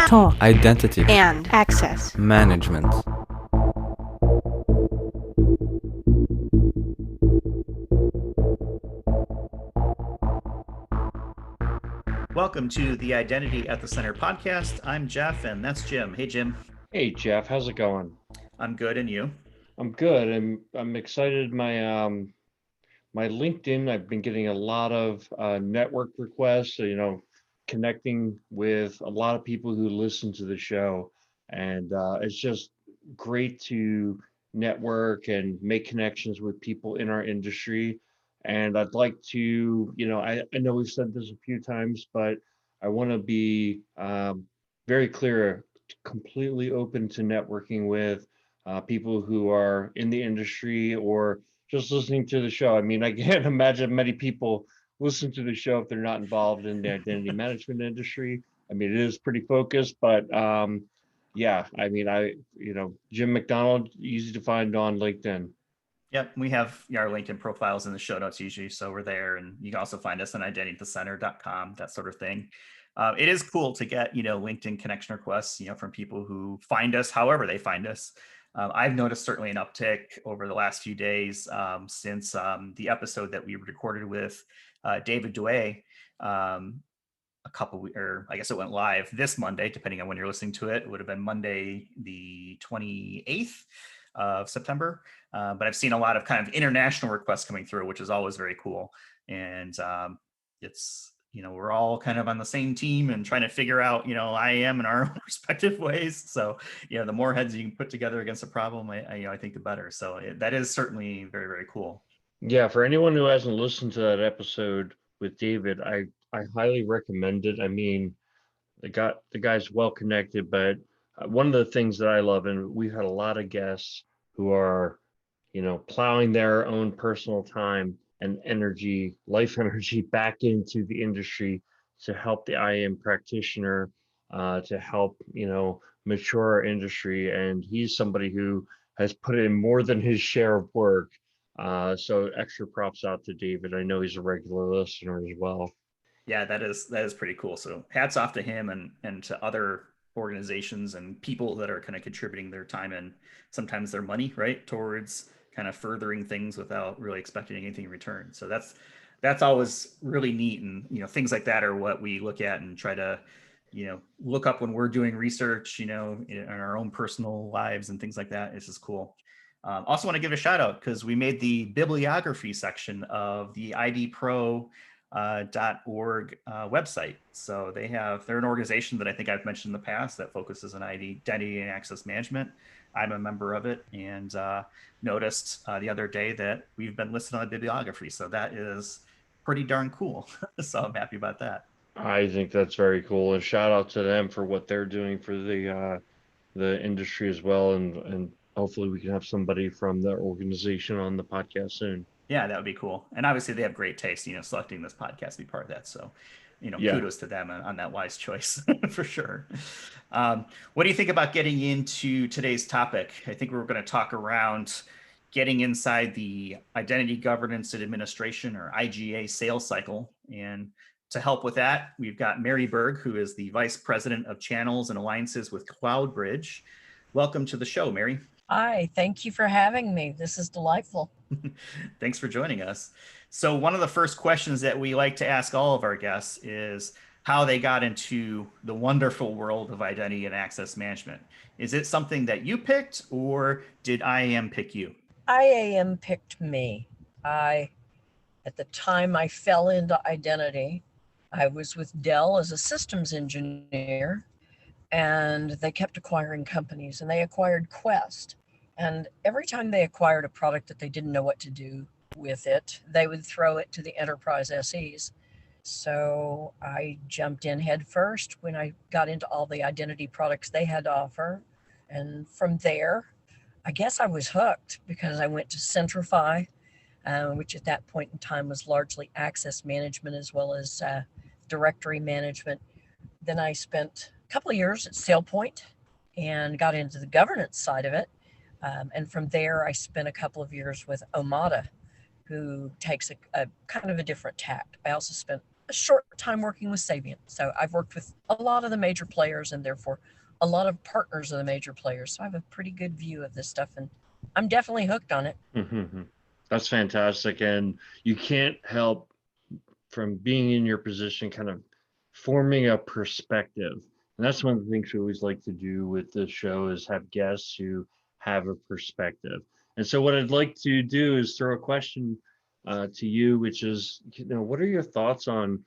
talk, identity, and access management. Welcome to the Identity at the Center podcast. I'm Jeff, and that's Jim. Hey, Jim. Hey, Jeff. How's it going? I'm good, and you? I'm good. I'm excited. My LinkedIn, I've been getting a lot of network requests, connecting with a lot of people who listen to the show. And it's just great to network and make connections with people in our industry. And I'd like to, I know we've said this a few times, but I want to be very clear, completely open to networking with people who are in the industry or just listening to the show. I mean, I can't imagine many people listen to the show if they're not involved in the identity management industry. I mean, it is pretty focused, but yeah, I mean, Jim McDonald, easy to find on LinkedIn. Yep, we have our LinkedIn profiles in the show notes usually, so we're there. And you can also find us on identityatthecenter.com, that sort of thing. It is cool to get, LinkedIn connection requests, from people who find us however they find us. I've noticed certainly an uptick over the last few days since the episode that we recorded with David Douay I guess it went live this Monday, depending on when you're listening to it. It would have been Monday, the 28th of September. But I've seen a lot of kind of international requests coming through, which is always very cool. And it's, we're all kind of on the same team and trying to figure out, IAM in our own respective ways. So, the more heads you can put together against a problem, I think the better. So that is certainly very, very cool. Yeah, for anyone who hasn't listened to that episode with David, I highly recommend it. I mean, the guy's well connected, but one of the things that I love, and we've had a lot of guests who are, plowing their own personal time and energy, life energy back into the industry to help the IAM practitioner, to help, mature our industry. And he's somebody who has put in more than his share of work. So extra props out to David. I know he's a regular listener as well. Yeah, that is pretty cool. So hats off to him and to other organizations and people that are kind of contributing their time and sometimes their money, right, towards kind of furthering things without really expecting anything in return. So that's always really neat. And, things like that are what we look at and try to, look up when we're doing research, in our own personal lives and things like that. It's just cool. Also want to give a shout out because we made the bibliography section of the IDPro .org website. So they're an organization that I think I've mentioned in the past that focuses on identity and access management. I'm a member of it and noticed the other day that we've been listed on the bibliography. So that is pretty darn cool. So I'm happy about that. I think that's very cool, and shout out to them for what they're doing for the industry as well, and hopefully we can have somebody from the organization on the podcast soon. Yeah, that would be cool. And obviously they have great taste, selecting this podcast to be part of that. So, kudos to them on that wise choice for sure. What do you think about getting into today's topic? I think we're going to talk around getting inside the identity governance and administration, or IGA, sales cycle. And to help with that, we've got Mary Berg, who is the Vice President of Channels and Alliances with CloudBridge. Welcome to the show, Mary. Hi, thank you for having me. This is delightful. Thanks for joining us. So one of the first questions that we like to ask all of our guests is how they got into the wonderful world of identity and access management. Is it something that you picked, or did IAM pick you? IAM picked me. At the time I fell into identity, I was with Dell as a systems engineer, and they kept acquiring companies, and they acquired Quest. And every time they acquired a product that they didn't know what to do with it, they would throw it to the enterprise SEs. So I jumped in head first when I got into all the identity products they had to offer. And from there, I guess I was hooked because I went to Centrify, which at that point in time was largely access management as well as directory management. Then I spent a couple of years at SailPoint and got into the governance side of it. And from there, I spent a couple of years with Omada, who takes a kind of a different tact. I also spent a short time working with Savient. So I've worked with a lot of the major players and therefore a lot of partners of the major players. So I have a pretty good view of this stuff and I'm definitely hooked on it. Mm-hmm. That's fantastic. And you can't help from being in your position, kind of forming a perspective. And that's one of the things we always like to do with this show is have guests who have a perspective. And so what I'd like to do is throw a question to you, which is, what are your thoughts on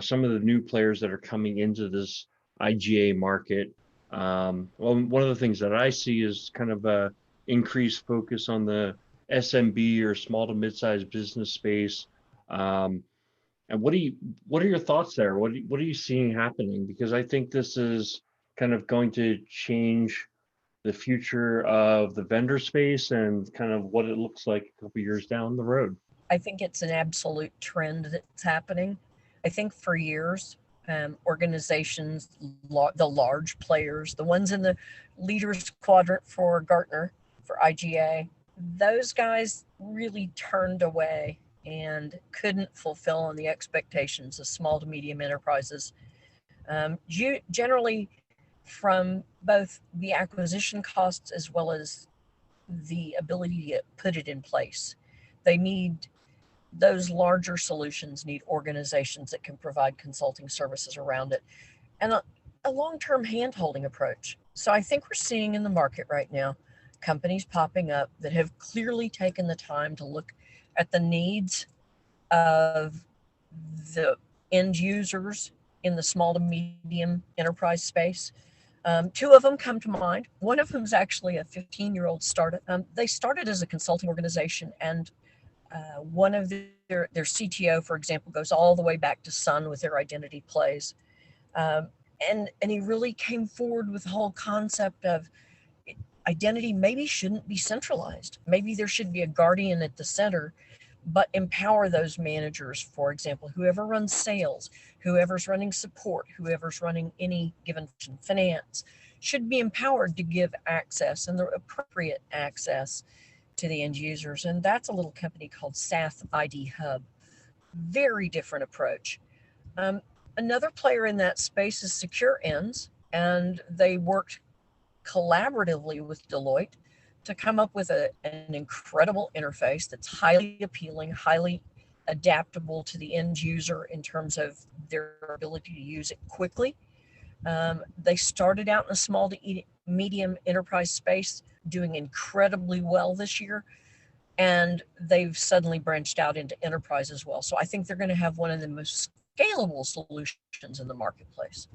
some of the new players that are coming into this IGA market? Well, one of the things that I see is kind of a increased focus on the SMB or small to mid-sized business space. And what are your thoughts there? What are you seeing happening? Because I think this is kind of going to change the future of the vendor space and kind of what it looks like a couple years down the road. I think it's an absolute trend that's happening. I think for years, organizations, the large players, the ones in the leaders quadrant for Gartner, for IGA, those guys really turned away and couldn't fulfill on the expectations of small to medium enterprises. Generally, from both the acquisition costs as well as the ability to put it in place. They need those larger solutions, need organizations that can provide consulting services around it and a long-term hand-holding approach. So I think we're seeing in the market right now companies popping up that have clearly taken the time to look at the needs of the end users in the small to medium enterprise space. Two of them come to mind. One of them is actually a 15-year-old startup. They started as a consulting organization, and one of their CTO, for example, goes all the way back to Sun with their identity plays. And he really came forward with the whole concept of identity maybe shouldn't be centralized. Maybe there should be a guardian at the center, but empower those managers, for example, whoever runs sales, whoever's running support, whoever's running any given finance, should be empowered to give access and the appropriate access to the end users. And that's a little company called SAF ID Hub. Very different approach. Another player in that space is Secure Ends, and they worked collaboratively with Deloitte to come up with an incredible interface that's highly appealing, highly adaptable to the end user in terms of their ability to use it quickly. They started out in a small to medium enterprise space, doing incredibly well this year, and they've suddenly branched out into enterprise as well. So I think they're going to have one of the most scalable solutions in the marketplace.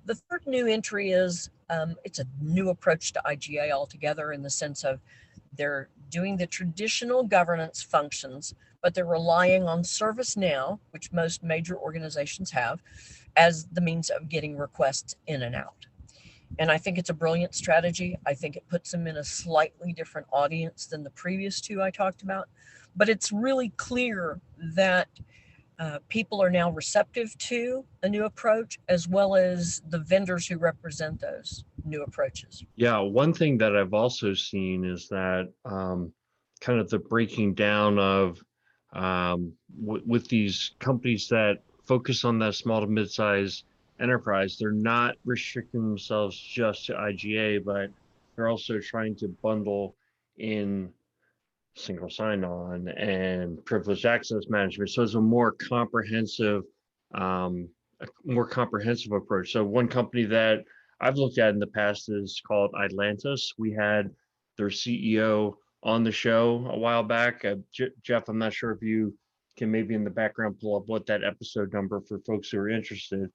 The third new entry is it's a new approach to IGA altogether in the sense of they're doing the traditional governance functions, but they're relying on ServiceNow, which most major organizations have, as the means of getting requests in and out. And I think it's a brilliant strategy. I think it puts them in a slightly different audience than the previous two I talked about, but it's really clear that people are now receptive to a new approach, as well as the vendors who represent those new approaches. Yeah, one thing that I've also seen is that kind of the breaking down of with these companies that focus on that small to mid-sized enterprise, they're not restricting themselves just to IGA, but they're also trying to bundle in single sign-on and privileged access management. So it's a more comprehensive approach. So one company that I've looked at in the past is called Atlantis. We had their CEO on the show a while back. Jeff, I'm not sure if you can maybe in the background pull up what that episode number for folks who are interested.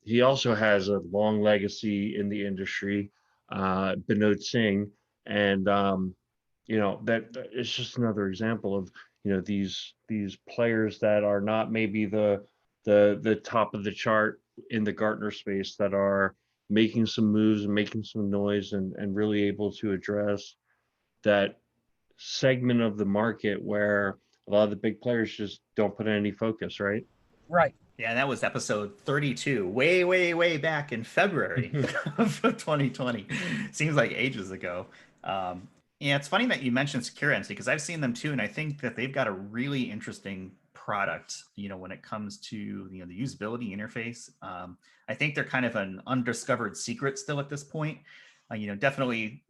He also has a long legacy in the industry, Binod Singh, and that it's just another example of these players that are not maybe the top of the chart in the Gartner space that are making some moves and making some noise and really able to address that segment of the market where a lot of the big players just don't put any focus, right? Right. Yeah, that was episode 32, way, way, way back in February of 2020. Seems like ages ago. Yeah, it's funny that you mentioned Secure Entity because I've seen them too, and I think that they've got a really interesting product, when it comes to, the usability interface. I think they're kind of an undiscovered secret still at this point. Definitely,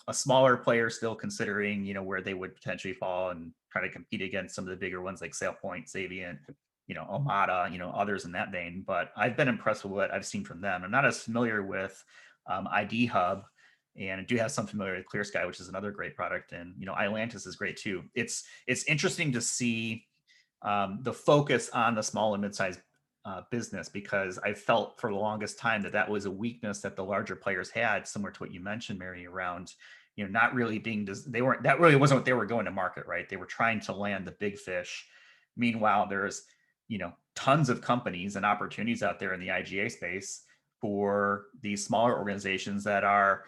a smaller player still considering, where they would potentially fall and try to compete against some of the bigger ones like SailPoint, Savient, Omada, others in that vein. But I've been impressed with what I've seen from them. I'm not as familiar with ID Hub, and I do have some familiarity with ClearSky, which is another great product. And Atlantis is great too. It's interesting to see the focus on the small and mid-sized business, because I felt for the longest time that was a weakness that the larger players had, similar to what you mentioned, Mary, around not really being that really wasn't what they were going to market, right? They were trying to land the big fish. Meanwhile, there's tons of companies and opportunities out there in the IGA space for these smaller organizations that are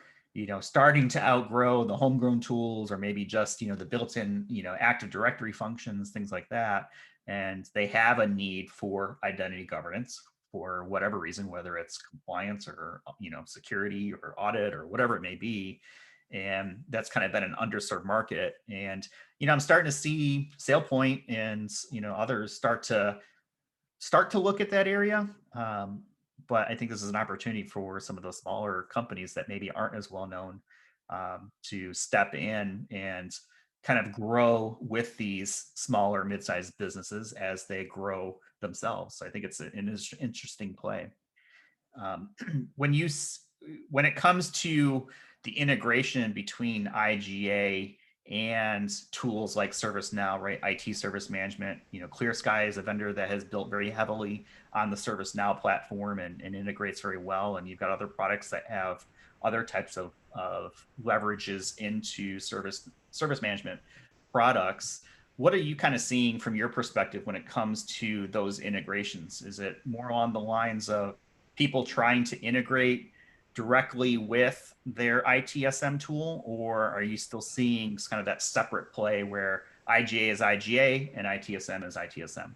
starting to outgrow the homegrown tools, or maybe just the built-in Active Directory functions, things like that. And they have a need for identity governance for whatever reason, whether it's compliance or security or audit or whatever it may be. And that's kind of been an underserved market. And I'm starting to see SailPoint and others start to look at that area. But I think this is an opportunity for some of those smaller companies that maybe aren't as well known to step in and kind of grow with these smaller mid-sized businesses as they grow themselves. So I think it's an interesting play. When it comes to the integration between IGA and tools like ServiceNow, right? IT service management, ClearSky is a vendor that has built very heavily on the ServiceNow platform and integrates very well. And you've got other products that have other types of leverages into service management products. What are you kind of seeing from your perspective when it comes to those integrations? Is it more on the lines of people trying to integrate directly with their ITSM tool, or are you still seeing kind of that separate play where IGA is IGA and ITSM is ITSM?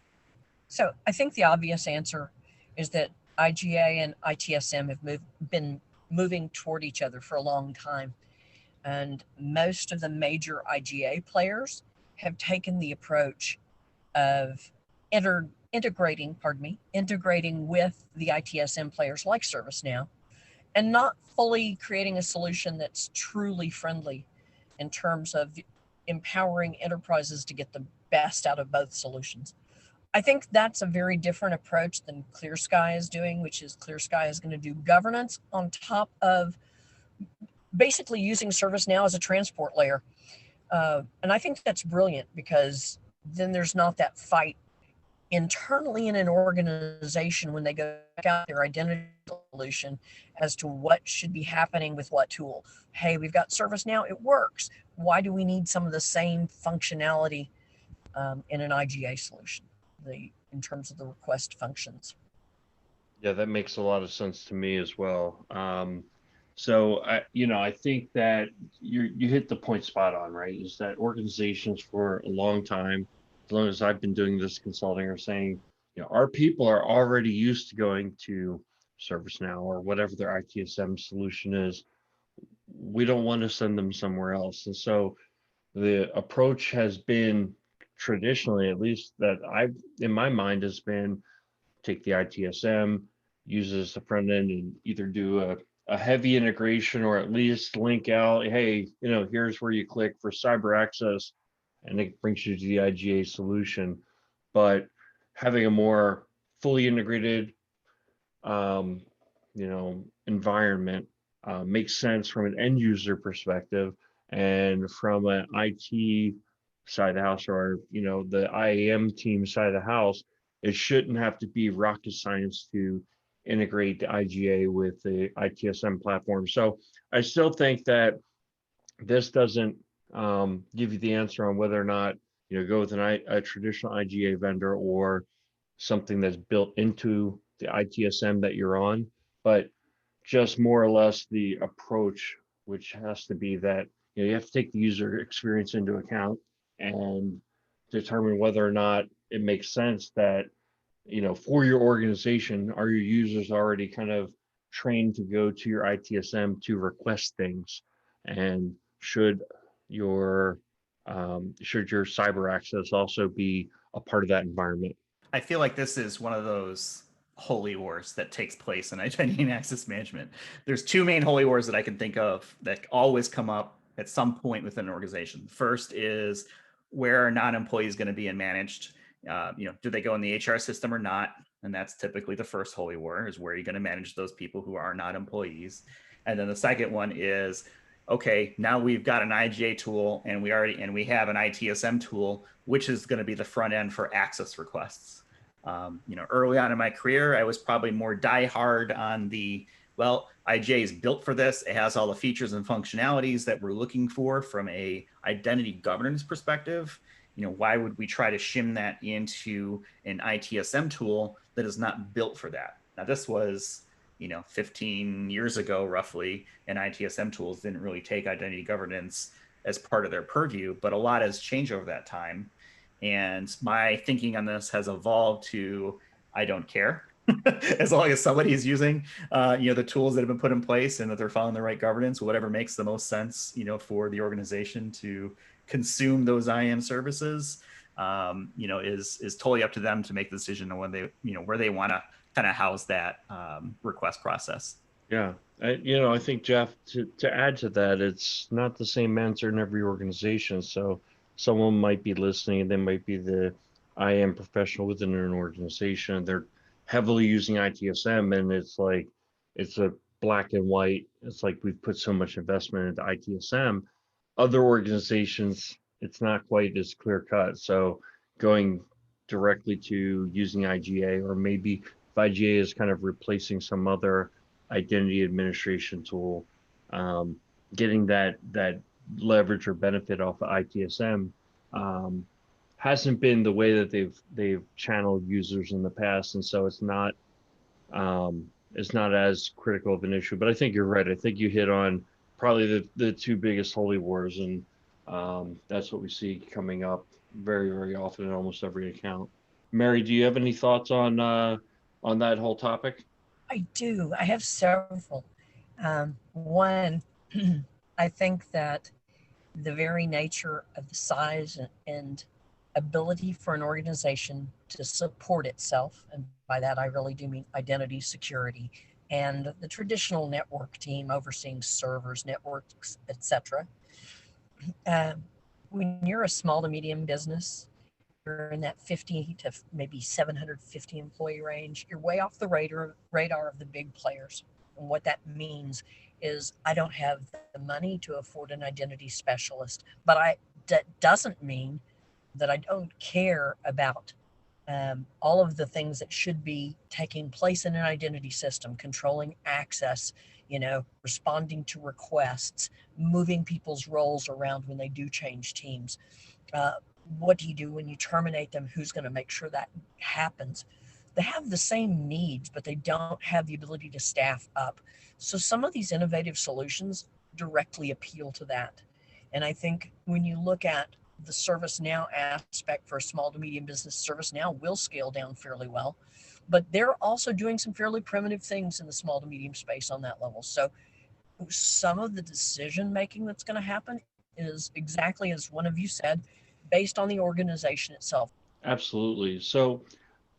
So I think the obvious answer is that IGA and ITSM have been moving toward each other for a long time. And most of the major IGA players have taken the approach of integrating with the ITSM players like ServiceNow, and not fully creating a solution that's truly friendly in terms of empowering enterprises to get the best out of both solutions. I think that's a very different approach than ClearSky is doing, which is ClearSky is going to do governance on top of basically using ServiceNow as a transport layer. And I think that's brilliant, because then there's not that fight internally in an organization when they go back out their identity solution as to what should be happening with what tool. Hey, we've got ServiceNow, it works. Why do we need some of the same functionality in an IGA solution, in terms of the request functions? Yeah, that makes a lot of sense to me as well. So I think that you hit the point spot on, right? Is that organizations for a long time, as long as I've been doing this consulting, are saying, our people are already used to going to ServiceNow or whatever their ITSM solution is. We don't want to send them somewhere else. And so the approach has been, traditionally, at least that I've in my mind, has been take the ITSM, use it as the front end, and either do a heavy integration or at least link out, hey, here's where you click for cyber access, and it brings you to the IGA solution. But having a more fully integrated environment makes sense from an end user perspective, and from an IT side of the house, or the IAM team side of the house, it shouldn't have to be rocket science to integrate the IGA with the ITSM platform. So I still think that this doesn't give you the answer on whether or not go with a traditional IGA vendor or something that's built into the ITSM that you're on, but just more or less the approach, which has to be that you have to take the user experience into account and determine whether or not it makes sense that for your organization, are your users already kind of trained to go to your ITSM to request things, and should your cyber access also be a part of that environment. I feel like this is one of those holy wars that takes place in identity and access management. There's two main holy wars that I can think of that always come up at some point within an organization. First is, where are non-employees going to be managed? Do they go in the HR system or not? And that's typically the first holy war, is where are you going to manage those people who are not employees? And then the second one is, okay, now we've got an IGA tool and we have an ITSM tool, which is going to be the front end for access requests. Early on in my career, I was probably more diehard on the, well, IGA is built for this. It has all the features and functionalities that we're looking for from a identity governance perspective. Why would we try to shim that into an ITSM tool that is not built for that? Now, this was 15 years ago, roughly, and ITSM tools didn't really take identity governance as part of their purview, but a lot has changed over that time. And my thinking on this has evolved to, I don't care. As long as somebody is using, the tools that have been put in place and that they're following the right governance, whatever makes the most sense, for the organization to consume those IAM services, is totally up to them to make the decision on when they, where they want to kind of house that request process. Yeah. I think, Jeff, to add to that, it's not the same answer in every organization. So someone might be listening and they might be the IAM professional within an organization. They're heavily using ITSM, and it's like, it's a black and white. It's like, we've put so much investment into ITSM. Other organizations, it's not quite as clear cut. So going directly to using IGA, or maybe if IGA is kind of replacing some other identity administration tool, getting that leverage or benefit off of ITSM hasn't been the way that they've channeled users in the past, and so it's not as critical of an issue. But I think you're right. I think you hit on probably the two biggest holy wars, and that's what we see coming up very, very often in almost every account. Mary, do you have any thoughts on that whole topic? I do. I have several. One, I think that the very nature of the size and ability for an organization to support itself, and by that I really do mean identity security, and the traditional network team overseeing servers, networks, etc. When you're a small to medium business, you're in that 50 to maybe 750 employee range, you're way off the radar of the big players. And what that means is, I don't have the money to afford an identity specialist, but that doesn't mean that I don't care about all of the things that should be taking place in an identity system: controlling access, responding to requests, moving people's roles around when they do change teams. What do you do when you terminate them? Who's going to make sure that happens? They have the same needs, but they don't have the ability to staff up. So some of these innovative solutions directly appeal to that. And I think when you look at the ServiceNow aspect for a small to medium business, ServiceNow will scale down fairly well, but they're also doing some fairly primitive things in the small to medium space on that level. So some of the decision making that's going to happen is, exactly as one of you said, based on the organization itself. Absolutely. So,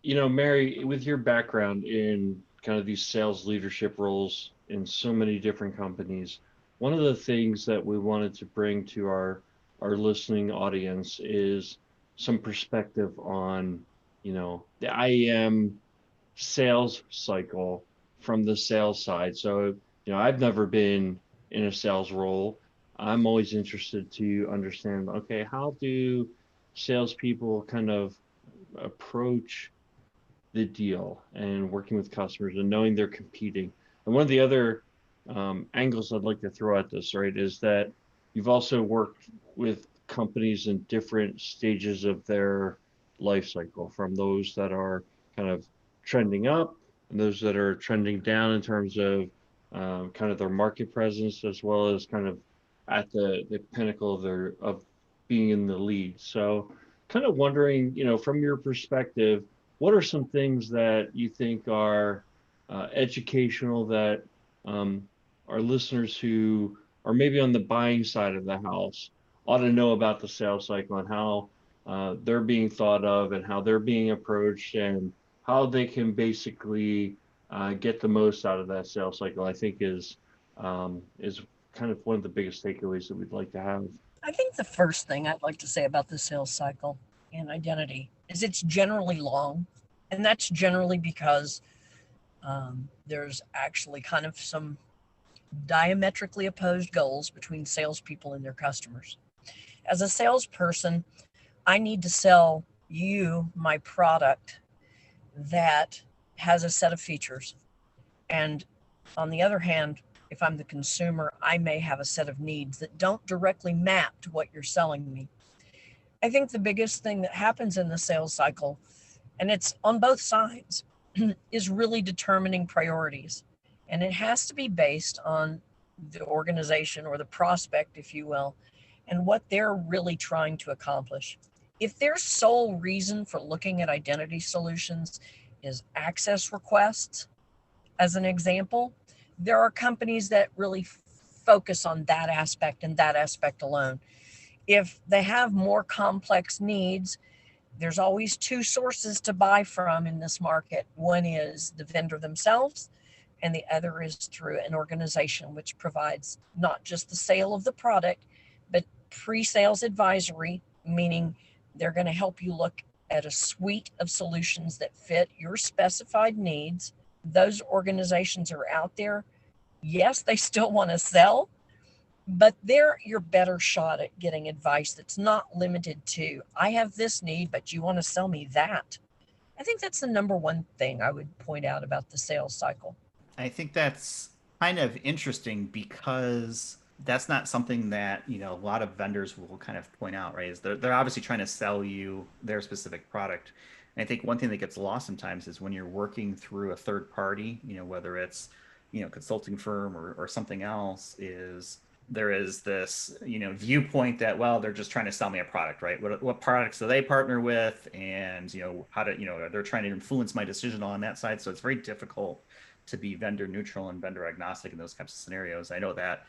Mary, with your background in kind of these sales leadership roles in so many different companies, one of the things that we wanted to bring to our listening audience is some perspective on, the IAM sales cycle from the sales side. So, I've never been in a sales role. I'm always interested to understand, okay, how do salespeople kind of approach the deal and working with customers and knowing they're competing? And one of the other angles I'd like to throw at this, right, is that you've also worked with companies in different stages of their life cycle, from those that are kind of trending up and those that are trending down in terms of kind of their market presence, as well as kind of at the pinnacle of being in the lead. So kind of wondering, from your perspective, what are some things that you think are educational that our listeners who are maybe on the buying side of the house ought to know about the sales cycle, and how they're being thought of and how they're being approached and how they can basically get the most out of that sales cycle, I think is kind of one of the biggest takeaways that we'd like to have. I think the first thing I'd like to say about the sales cycle and identity is it's generally long. And that's generally because there's actually kind of some diametrically opposed goals between salespeople and their customers. As a salesperson, I need to sell you my product that has a set of features. And on the other hand, if I'm the consumer, I may have a set of needs that don't directly map to what you're selling me. I think the biggest thing that happens in the sales cycle, and it's on both sides, is really determining priorities. And it has to be based on the organization or the prospect, if you will, and what they're really trying to accomplish. If their sole reason for looking at identity solutions is access requests, as an example, there are companies that really focus on that aspect and that aspect alone. If they have more complex needs, there's always two sources to buy from in this market. One is the vendor themselves, and the other is through an organization which provides not just the sale of the product, but pre-sales advisory, meaning they're going to help you look at a suite of solutions that fit your specified needs. Those organizations are out there. Yes, they still want to sell, but they're your better shot at getting advice that's not limited to, I have this need, but you want to sell me that. I think that's the number one thing I would point out about the sales cycle. I think that's kind of interesting because that's not something that, a lot of vendors will kind of point out, right? Is they're obviously trying to sell you their specific product. And I think one thing that gets lost sometimes is when you're working through a third party, whether it's, consulting firm or something else, is there is this, viewpoint that, well, they're just trying to sell me a product, right? What products do they partner with? And, how to, they're trying to influence my decision on that side. So it's very difficult to be vendor neutral and vendor agnostic in those types of scenarios. I know that,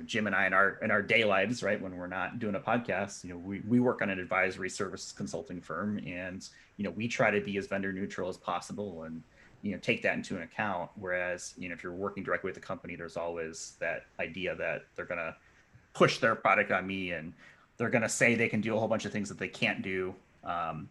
Jim and I in our day lives, right, when we're not doing a podcast, we work on an advisory service consulting firm, and we try to be as vendor neutral as possible and take that into an account. Whereas if you're working directly with the company, there's always that idea that they're going to push their product on me and they're going to say they can do a whole bunch of things that they can't do. And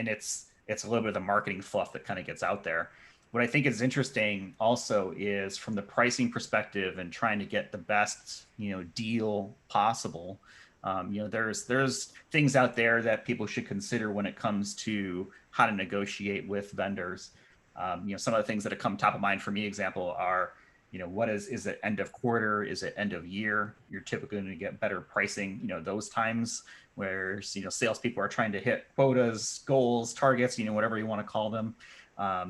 it's a little bit of the marketing fluff that kind of gets out there. What I think is interesting also is from the pricing perspective and trying to get the best, deal possible. There's things out there that people should consider when it comes to how to negotiate with vendors. Some of the things that have come top of mind for me, example, are, what is it end of quarter? Is it end of year? You're typically going to get better pricing, those times where, salespeople are trying to hit quotas, goals, targets, whatever you want to call them.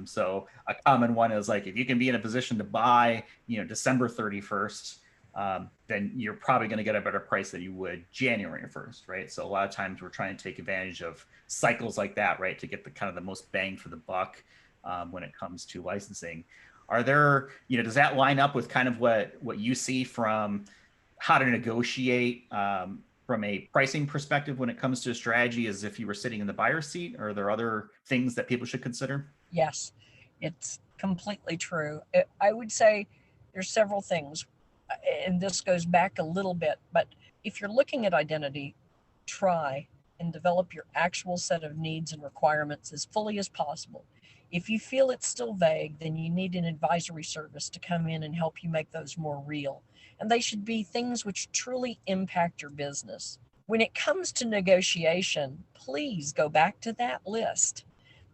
So a common one is like, if you can be in a position to buy, December 31st, then you're probably going to get a better price than you would January 1st, right? So a lot of times we're trying to take advantage of cycles like that, right, to get the kind of the most bang for the buck when it comes to licensing. Are there, does that line up with kind of what you see from how to negotiate from a pricing perspective when it comes to a strategy, as if you were sitting in the buyer's seat? Or are there other things that people should consider? Yes, it's completely true. I would say there's several things, and this goes back a little bit, but if you're looking at identity, try and develop your actual set of needs and requirements as fully as possible. If you feel it's still vague, then you need an advisory service to come in and help you make those more real. And they should be things which truly impact your business. When it comes to negotiation, please go back to that list,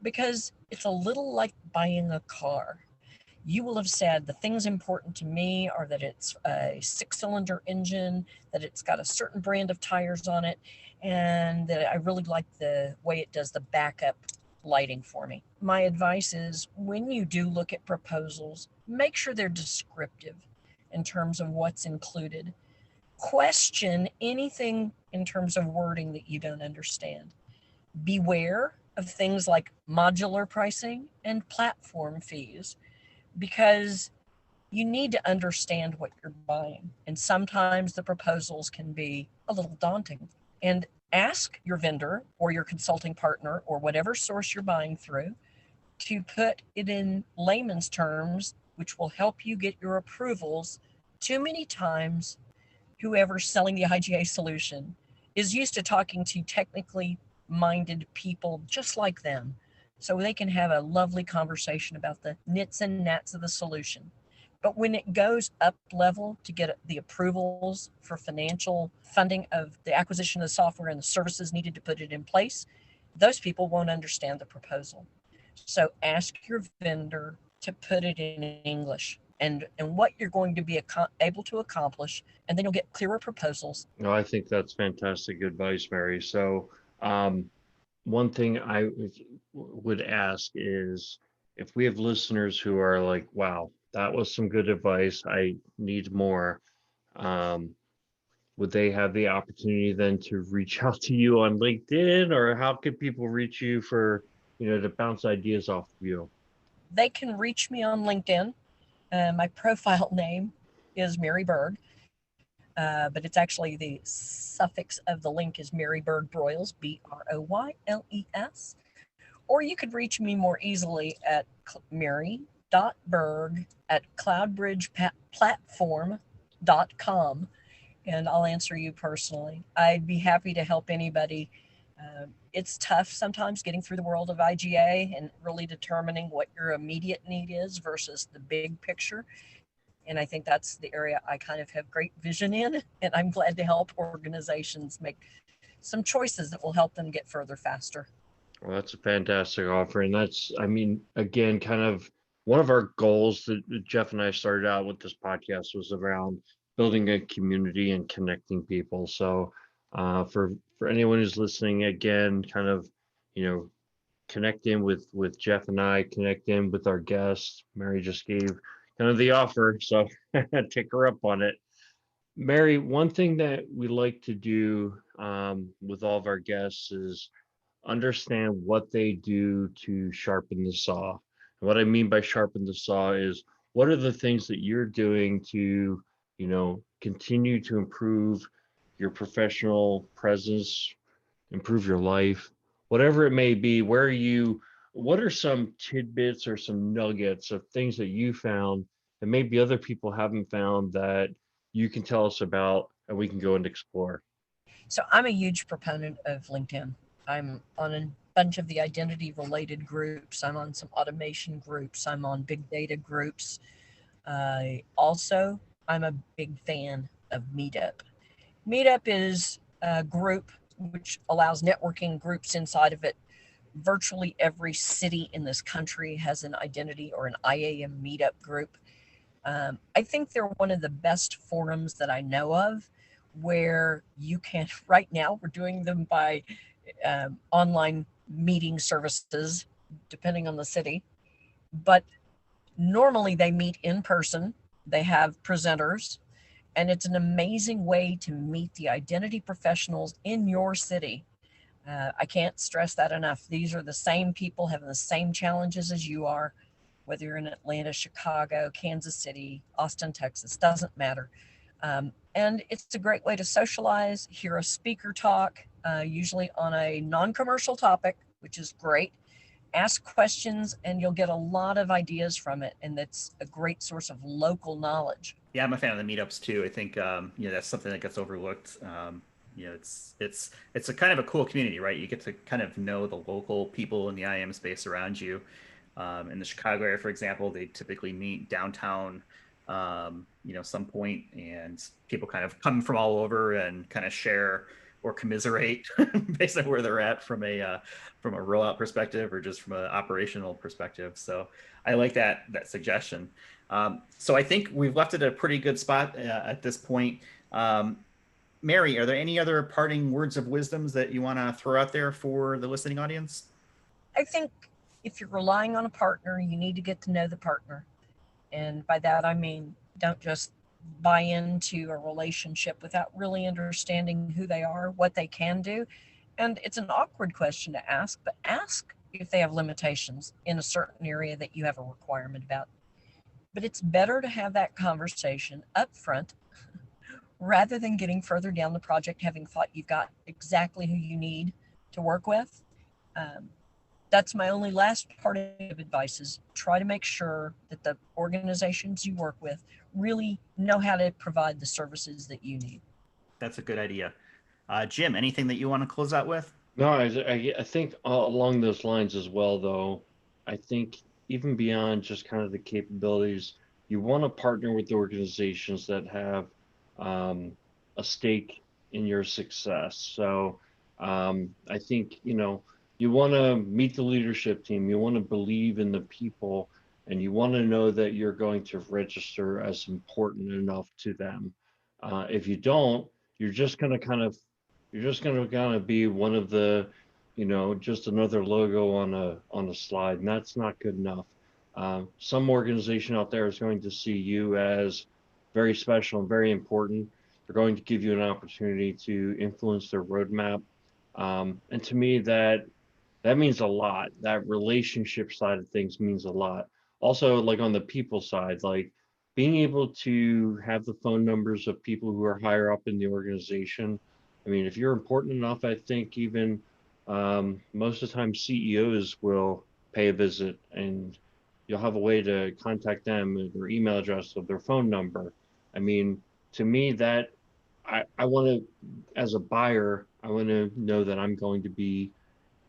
because it's a little like buying a car. You will have said the things important to me are that it's a 6-cylinder engine, that it's got a certain brand of tires on it, and that I really like the way it does the backup lighting for me. My advice is, when you do look at proposals, make sure they're descriptive in terms of what's included. Question anything in terms of wording that you don't understand. Beware of things like modular pricing and platform fees, because you need to understand what you're buying. And sometimes the proposals can be a little daunting. And ask your vendor or your consulting partner or whatever source you're buying through to put it in layman's terms, which will help you get your approvals. Too many times, whoever's selling the IGA solution is used to talking to technically minded people just like them. So they can have a lovely conversation about the nits and gnats of the solution. But when it goes up level to get the approvals for financial funding of the acquisition of the software and the services needed to put it in place, those people won't understand the proposal. So ask your vendor to put it in English and what you're going to be able to accomplish, and then you'll get clearer proposals. No, I think that's fantastic advice, Mary. So, one thing I would ask is if we have listeners who are like, wow, that was some good advice, I need more. Um, would they have the opportunity then to reach out to you on LinkedIn, or how could people reach you for, to bounce ideas off of you? They can reach me on LinkedIn. My profile name is Mary Berg, but it's actually the suffix of the link is Mary Berg Broyles, Broyles. Or you could reach me more easily at mary.berg@cloudbridgeplatform.com, and I'll answer you personally. I'd be happy to help anybody. It's tough sometimes getting through the world of IGA and really determining what your immediate need is versus the big picture. And I think that's the area I kind of have great vision in, and I'm glad to help organizations make some choices that will help them get further faster. Well, that's a fantastic offer. And that's, I mean, again, kind of one of our goals that Jeff and I started out with this podcast was around building a community and connecting people. So for anyone who's listening, again, kind of, connect in with Jeff and I, connect in with our guests. Mary just gave kind of the offer, so take her up on it. Mary, one thing that we like to do with all of our guests is understand what they do to sharpen the saw. And what I mean by sharpen the saw is what are the things that you're doing to, continue to improve your professional presence, improve your life, whatever it may be. What are some tidbits or some nuggets of things that you found that maybe other people haven't found that you can tell us about and we can go and explore? So I'm a huge proponent of LinkedIn. I'm on a bunch of the identity related groups. I'm on some automation groups. I'm on big data groups. Also, I'm a big fan of Meetup. Meetup is a group which allows networking groups inside of it. Virtually every city in this country has an identity or an IAM meetup group. I think they're one of the best forums that I know of where you can, right now, we're doing them by online meeting services, depending on the city. But normally they meet in person, they have presenters, and it's an amazing way to meet the identity professionals in your city. I can't stress that enough. These are the same people having the same challenges as you are, whether you're in Atlanta, Chicago, Kansas City, Austin, Texas, doesn't matter. And it's a great way to socialize, hear a speaker talk, usually on a non-commercial topic, which is great. Ask questions and you'll get a lot of ideas from it. And that's a great source of local knowledge. Yeah, I'm a fan of the meetups too. I think that's something that gets overlooked. It's a kind of a cool community, right? You get to kind of know the local people in the IAM space around you. In the Chicago area, for example, they typically meet downtown, some point, and people kind of come from all over and kind of share or commiserate based on where they're at from a rollout perspective or just from an operational perspective. So I like that suggestion. So I think we've left it at a pretty good spot at this point. Mary, are there any other parting words of wisdoms that you want to throw out there for the listening audience? I think if you're relying on a partner, you need to get to know the partner. And by that, I mean, don't just buy into a relationship without really understanding who they are, what they can do. And it's an awkward question to ask, but ask if they have limitations in a certain area that you have a requirement about. But it's better to have that conversation up front rather than getting further down the project, having thought you've got exactly who you need to work with. That's my only last part of advice is try to make sure that the organizations you work with really know how to provide the services that you need. That's a good idea. Jim, anything that you want to close out with? No, I think along those lines as well, though, I think even beyond just kind of the capabilities, you want to partner with organizations that have a stake in your success. So I think, you want to meet the leadership team, you want to believe in the people, and you want to know that you're going to register as important enough to them. If you don't, you're just going to kind of be one of the, just another logo on a slide, and that's not good enough. Some organization out there is going to see you as very special and very important. They're going to give you an opportunity to influence their roadmap, and to me, that means a lot. That relationship side of things means a lot. Also, like on the people side, like being able to have the phone numbers of people who are higher up in the organization. I mean, if you're important enough, I think even most of the time CEOs will pay a visit, and you'll have a way to contact them, their email address or their phone number. I mean, to me, that I want to, as a buyer, I want to know that I'm going to be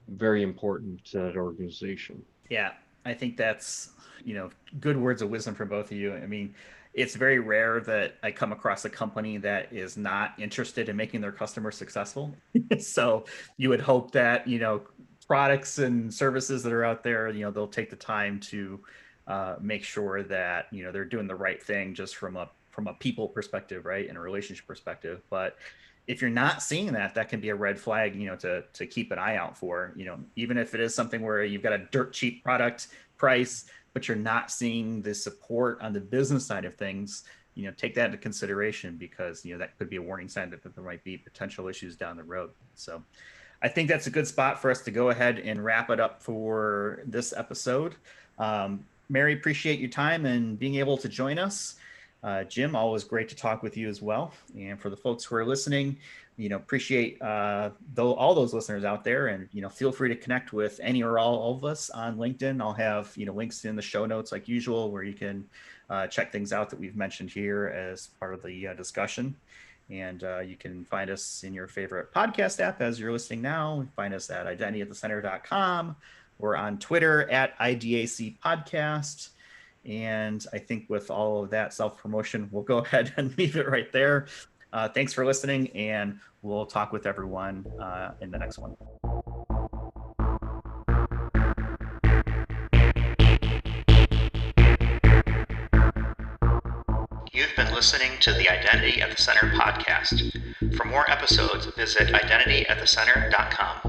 very important to that organization. Yeah, I think that's, good words of wisdom from both of you. I mean, it's very rare that I come across a company that is not interested in making their customers successful. So you would hope that, products and services that are out there, they'll take the time to make sure that, they're doing the right thing just from a people perspective, right? And a relationship perspective. But if you're not seeing that, that can be a red flag, to keep an eye out for, even if it is something where you've got a dirt cheap product price, but you're not seeing the support on the business side of things, take that into consideration, because, that could be a warning sign that there might be potential issues down the road. So I think that's a good spot for us to go ahead and wrap it up for this episode. Mary, appreciate your time and being able to join us. Jim, always great to talk with you as well. And for the folks who are listening, appreciate all those listeners out there, and feel free to connect with any or all of us on LinkedIn. I'll have links in the show notes like usual, where you can check things out that we've mentioned here as part of the discussion. And you can find us in your favorite podcast app as you're listening now. Find us at identityatthecenter.com. We're on Twitter at IDAC Podcast. And I think with all of that self-promotion, we'll go ahead and leave it right there. Thanks for listening, and we'll talk with everyone in the next one. You've been listening to the Identity at the Center podcast. For more episodes, visit identityatthecenter.com.